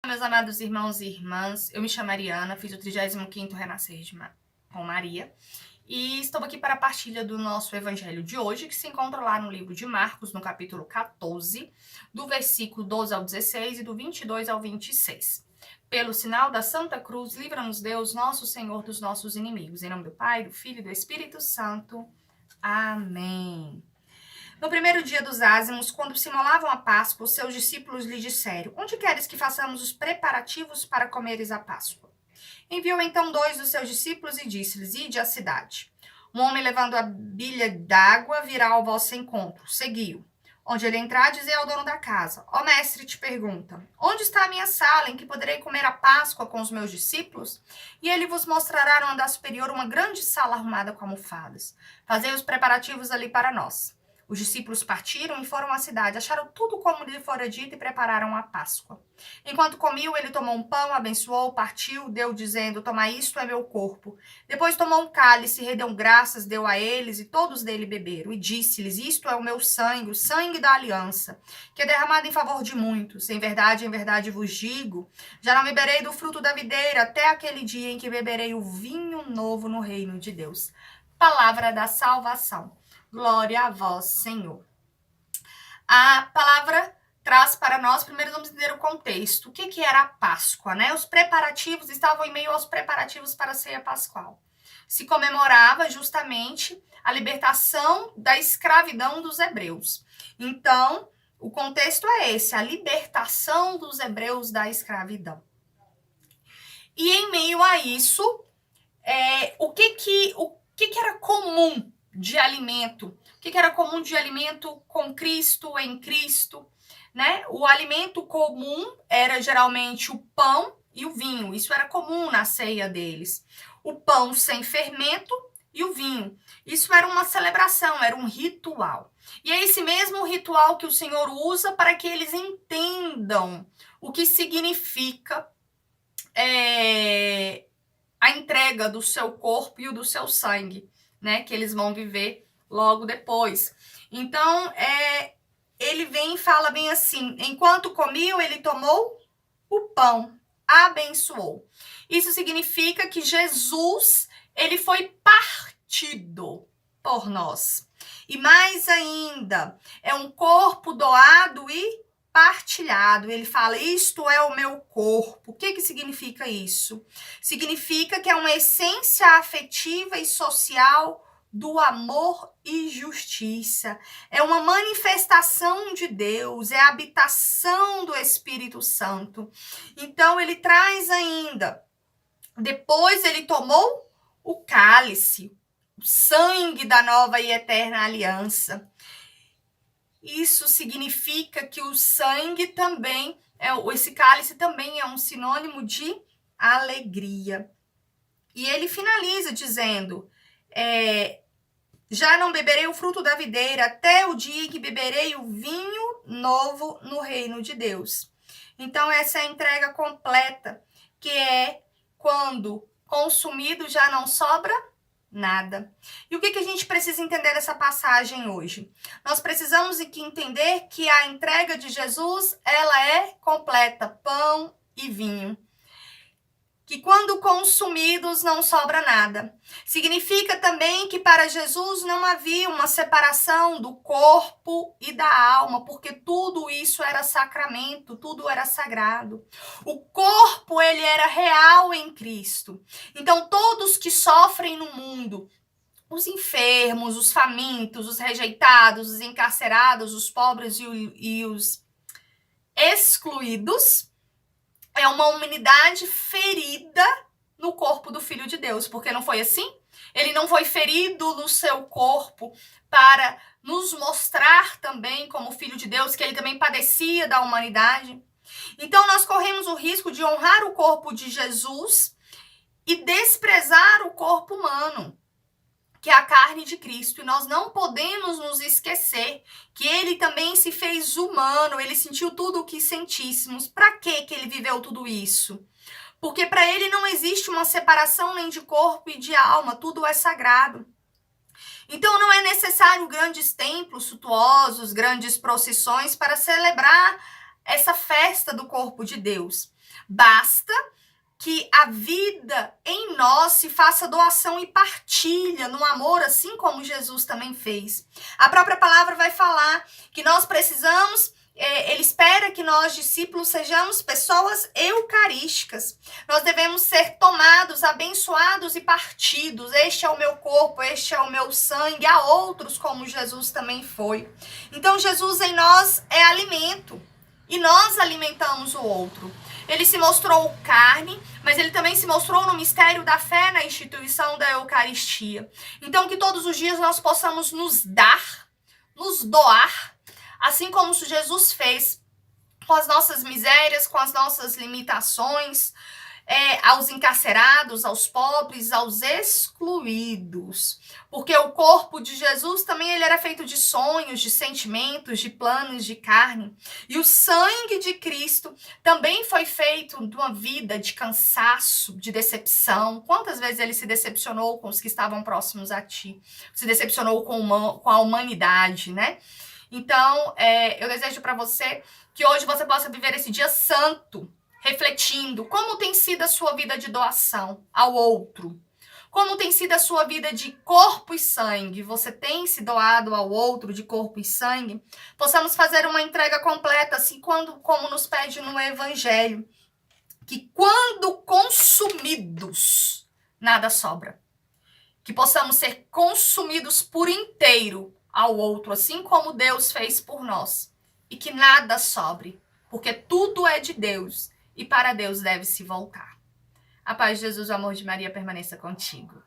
Meus amados irmãos e irmãs, eu me chamo Mariana, fiz o 35º Renascer com Maria e estou aqui para a partilha do nosso evangelho de hoje, que se encontra lá no livro de Marcos, no capítulo 14, do versículo 12 ao 16 e do 22 ao 26. Pelo sinal da Santa Cruz, livra-nos Deus, nosso Senhor, dos nossos inimigos. Em nome do Pai, do Filho e do Espírito Santo. Amém. No primeiro dia dos ázimos, quando se molavam a Páscoa, os seus discípulos lhe disseram: Onde queres que façamos os preparativos para comeres a Páscoa? Enviou então 2 dos seus discípulos e disse-lhes: Ide à cidade. Um homem levando a bilha d'água virá ao vosso encontro. Seguiu. Onde ele entrar, dizei ao dono da casa: Ó mestre, te pergunta: Onde está a minha sala em que poderei comer a Páscoa com os meus discípulos? E ele vos mostrará no andar superior uma grande sala arrumada com almofadas. Fazei os preparativos ali para nós. Os discípulos partiram e foram à cidade, acharam tudo como lhe fora dito e prepararam a Páscoa. Enquanto comiam, ele tomou um pão, abençoou, partiu, deu, dizendo: Tomai, isto é meu corpo. Depois tomou um cálice, rendeu graças, deu a eles, e todos dele beberam. E disse-lhes: Isto é o meu sangue, o sangue da aliança, que é derramado em favor de muitos. Em verdade vos digo, já não beberei do fruto da videira, até aquele dia em que beberei o vinho novo no reino de Deus. Palavra da salvação. Glória a vós, Senhor. A palavra traz para nós, primeiro vamos entender o contexto. O que era a Páscoa, né? Os preparativos, estavam em meio aos preparativos para a ceia pascual. Se comemorava justamente a libertação da escravidão dos hebreus. Então, o contexto é esse, a libertação dos hebreus da escravidão. E em meio a isso, o que era comum de alimento? O que era comum de alimento com Cristo, em Cristo? Né? O alimento comum era geralmente o pão e o vinho. Isso era comum na ceia deles. O pão sem fermento e o vinho. Isso era uma celebração, era um ritual. E é esse mesmo ritual que o Senhor usa para que eles entendam o que significa a entrega do seu corpo e o do seu sangue, né? Que eles vão viver logo depois. Então, ele vem e fala bem assim: enquanto comiam, ele tomou o pão, abençoou. Isso significa que Jesus, ele foi partido por nós. E mais ainda, é um corpo doado e partilhado. Ele fala: isto é o meu corpo. O que significa isso? Significa que é uma essência afetiva e social do amor e justiça. É uma manifestação de Deus, é a habitação do Espírito Santo. Então ele traz ainda, depois ele tomou o cálice, o sangue da nova e eterna aliança. Isso significa que o sangue também, esse cálice também é um sinônimo de alegria. E ele finaliza dizendo: já não beberei o fruto da videira até o dia em que beberei o vinho novo no reino de Deus. Então, essa é a entrega completa, que é quando consumido já não sobra nada. E o que a gente precisa entender dessa passagem hoje? Nós precisamos entender que a entrega de Jesus, ela é completa, pão e vinho. Que quando consumidos não sobra nada. Significa também que para Jesus não havia uma separação do corpo e da alma, porque tudo isso era sacramento, tudo era sagrado. O corpo, ele era real em Cristo. Então, todos que sofrem no mundo, os enfermos, os famintos, os rejeitados, os encarcerados, os pobres e os excluídos, é uma humanidade ferida no corpo do Filho de Deus, porque não foi assim? Ele não foi ferido no seu corpo para nos mostrar também, como Filho de Deus, que ele também padecia da humanidade. Então, nós corremos o risco de honrar o corpo de Jesus e desprezar o corpo humano, que é a carne de Cristo. E nós não podemos nos esquecer que ele também se fez humano, ele sentiu tudo o que sentíssemos. Para que ele viveu tudo isso? Porque para ele não existe uma separação nem de corpo e de alma, tudo é sagrado. Então não é necessário grandes templos suntuosos, grandes procissões para celebrar essa festa do corpo de Deus. Basta que a vida em nós se faça doação e partilha no amor, assim como Jesus também fez. A própria palavra vai falar que nós precisamos, ele espera que nós, discípulos, sejamos pessoas eucarísticas. Nós devemos ser tomados, abençoados e partidos. Este é o meu corpo, este é o meu sangue. Há outros como Jesus também foi. Então Jesus em nós é alimento e nós alimentamos o outro. Ele se mostrou carne, mas ele também se mostrou no mistério da fé, na instituição da Eucaristia. Então, que todos os dias nós possamos nos dar, nos doar, assim como Jesus fez, com as nossas misérias, com as nossas limitações, aos encarcerados, aos pobres, aos excluídos. Porque o corpo de Jesus também ele era feito de sonhos, de sentimentos, de planos, de carne. E o sangue de Cristo também foi feito de uma vida de cansaço, de decepção. Quantas vezes ele se decepcionou com os que estavam próximos a ti? Se decepcionou com a humanidade, né? Então, eu desejo para você que hoje você possa viver esse dia santo, refletindo como tem sido a sua vida de doação ao outro. Como tem sido a sua vida de corpo e sangue? Você tem se doado ao outro de corpo e sangue? Possamos fazer uma entrega completa, assim como nos pede no Evangelho. Que quando consumidos, nada sobra. Que possamos ser consumidos por inteiro ao outro, assim como Deus fez por nós. E que nada sobre, porque tudo é de Deus. E para Deus deve se voltar. A paz de Jesus, o amor de Maria permaneça contigo.